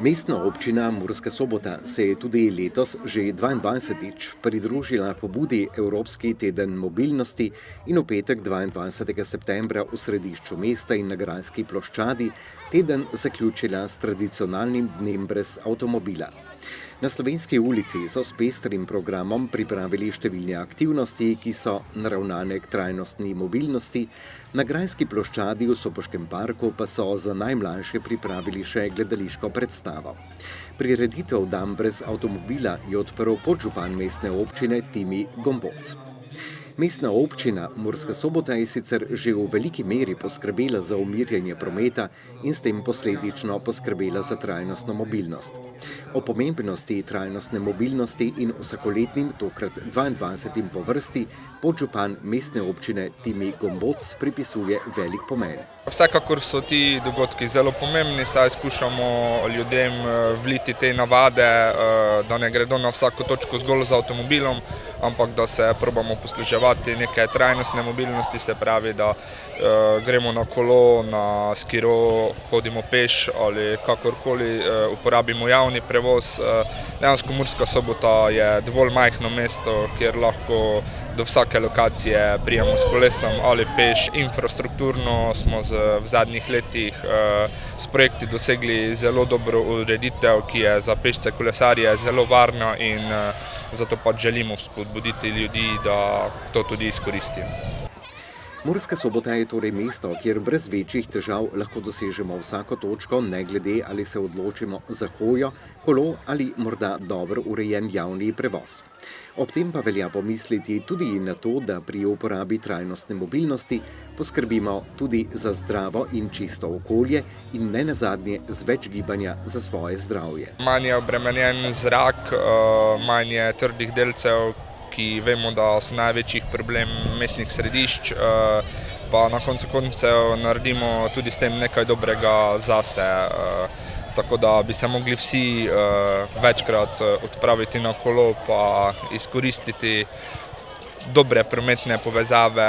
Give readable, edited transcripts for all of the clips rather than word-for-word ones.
Mestna občina Murska Sobota se je tudi letos že 22. pridružila pobudi Evropski teden mobilnosti in v petek 22. septembra v središču mesta in na Grajski ploščadi teden zaključila s tradicionalnim dnem brez avtomobila. Na Slovenski ulici so s pestrim programom pripravili številne aktivnosti, ki so naravnane k trajnostni mobilnosti, na Grajski ploščadi v Sopoškem parku pa so za najmlajše pripravili še gledališko predstavo. Prireditev Dan brez avtomobila je odprl podžupan mestne občine Timi Gomboc. Mestna občina Murska Sobota je sicer že v veliki meri poskrbela za umirjanje prometa in s tem posledično poskrbela za trajnostno mobilnost. O pomembnosti trajnostne mobilnosti in vsakoletnim, tokrat 22. po vrsti, podžupan mestne občine Timi Gomboc pripisuje velik pomen. Vsekakor so ti dogodki zelo pomembni, saj skušamo ljudem vliti te navade, da ne gredo na vsako točko zgolj z avtomobilom, ampak da se probamo posluževati neke trajnostne mobilnosti, se pravi, da gremo na kolo, na skiro, hodimo peš ali kakorkoli uporabimo javni prevoz. Dejansko Murska Sobota je dovolj majhno mesto, kjer lahko do vsake lokacije prijemo s kolesom ali peš. Infrastrukturno smo v zadnjih letih s projekti dosegli zelo dobro ureditev, ki je za pešce kolesarje zelo varna in zato pa želimo spodbuditi ljudi, da to tudi izkoristijo. Murska Sobota je torej mesto, kjer brez večjih težav lahko dosežemo vsako točko, ne glede ali se odločimo za hojo, kolo ali morda dobro urejen javni prevoz. Ob tem pa velja pomisliti tudi na to, da pri uporabi trajnostne mobilnosti poskrbimo tudi za zdravo in čisto okolje in ne nazadnje z več gibanja za svoje zdravje. Manj je obremenjen zrak, manj je trdih delcev, ki vemo, da so največjih problem mestnih središč, pa na koncu koncev naredimo tudi s tem nekaj dobrega zase. Tako da bi se mogli vsi večkrat odpraviti na kolo pa izkoristiti dobre prometne povezave,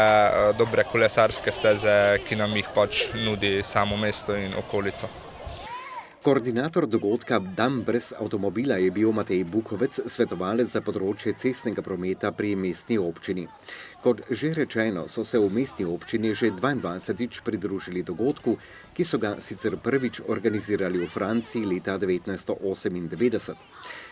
dobre kolesarske steze, ki nam jih pač nudi samo mesto in okolica. Koordinator dogodka Dan brez avtomobila je bil Matej Bukovec, svetovalec za področje cestnega prometa pri mestni občini. Kot že rečeno, so se v mestni občini že 22. pridružili dogodku, ki so ga sicer prvič organizirali v Franciji leta 1998.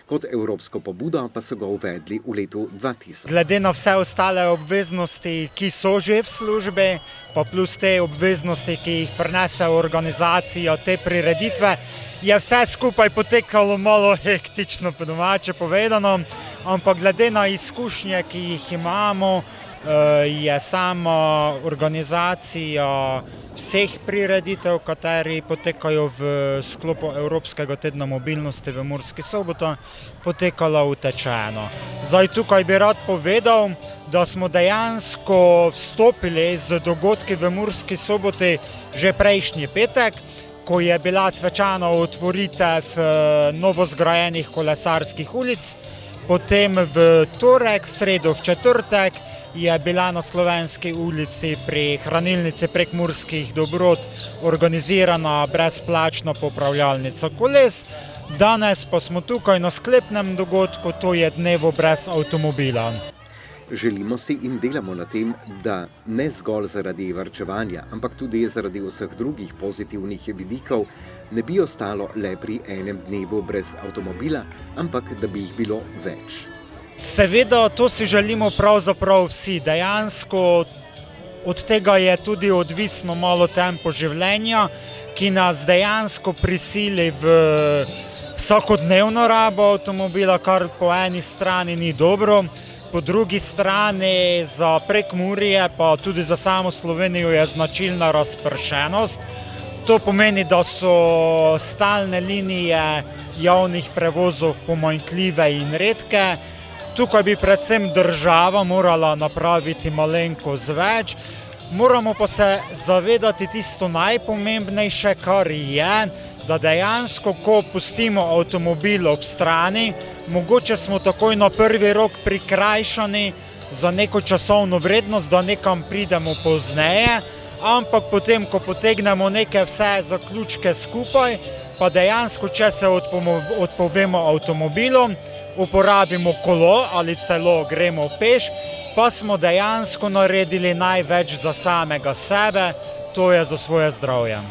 Kot evropsko pobudo pa so ga uvedli v letu 2000. Glede na vse ostale obveznosti, ki so že v službi, pa plus te obveznosti, ki jih prinese organizacija te prireditve, je vse skupaj potekalo malo hektično, po domače povedano, ampak glede na izkušnje, ki jih imamo, je sama organizacija vseh prireditev, kateri potekajo v sklopu Evropskega tedna mobilnosti v Murski Soboti, potekala utečeno. Zdaj tukaj bi rad povedal, da smo dejansko vstopili z dogodki v Murski Soboti že prejšnji petek, ko je bila svečana otvoritev novozgrajenih kolesarskih ulic, potem v torek, v sredo, v četrtek je bila na Slovenski ulici pri hranilnici Prekmurskih dobrot organizirana brezplačna popravljalnica koles. Danes pa smo tukaj na sklepnem dogodku, to je dnevo brez avtomobila. Želimo si in delamo na tem, da ne zgolj zaradi varčevanja, ampak tudi zaradi vseh drugih pozitivnih vidikov ne bi ostalo le pri enem dnevu brez avtomobila, ampak da bi jih bilo več. Seveda, to si želimo pravzaprav vsi. Dejansko od tega je tudi odvisno malo tempo življenja, ki nas dejansko prisili v vsakodnevno rabo avtomobila, kar po eni strani ni dobro. Po drugi strani za Prekmurje, pa tudi za samo Slovenijo je značilna razpršenost. To pomeni, da so stalne linije javnih prevozov pomanjkljive in redke. Tukaj bi predvsem država morala napraviti malenkost več. Moramo pa se zavedati tisto najpomembnejše, kar je, da dejansko, ko pustimo avtomobil ob strani, mogoče smo takoj na prvi rok prikrajšani za neko časovno vrednost, da nekam pridemo pozneje, ampak potem, ko potegnemo neke vse zaključke skupaj, pa dejansko, če se odpovemo avtomobilom, uporabimo kolo ali celo gremo peš, pa smo dejansko naredili največ za samega sebe, to je za svoje zdravje.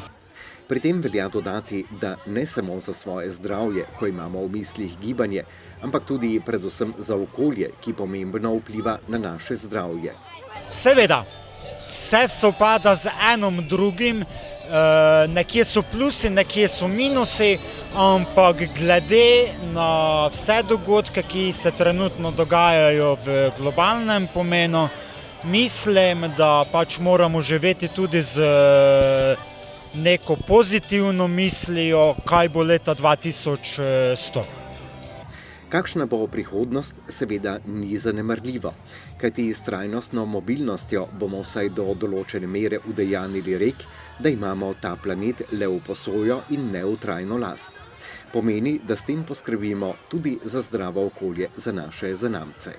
Pri tem velja dodati, da ne samo za svoje zdravje, ko imamo v mislih gibanje, ampak tudi predvsem za okolje, ki pomembno vpliva na naše zdravje. Seveda, vse sovpada z enom drugim, nekje so plusi, nekje so minusi, ampak glede na vse dogodke, ki se trenutno dogajajo v globalnem pomenu, mislim, da pač moramo živeti tudi z neko pozitivno mislijo, kaj bo leta 2100. Kakšna bo prihodnost, seveda ni zanemarljiva, kajti s trajnostno mobilnostjo bomo vsaj do določene mere udejanili rek, da imamo ta planet le v posojo in ne v trajno last. Pomeni, da s tem poskrbimo tudi za zdravo okolje za naše zanamce.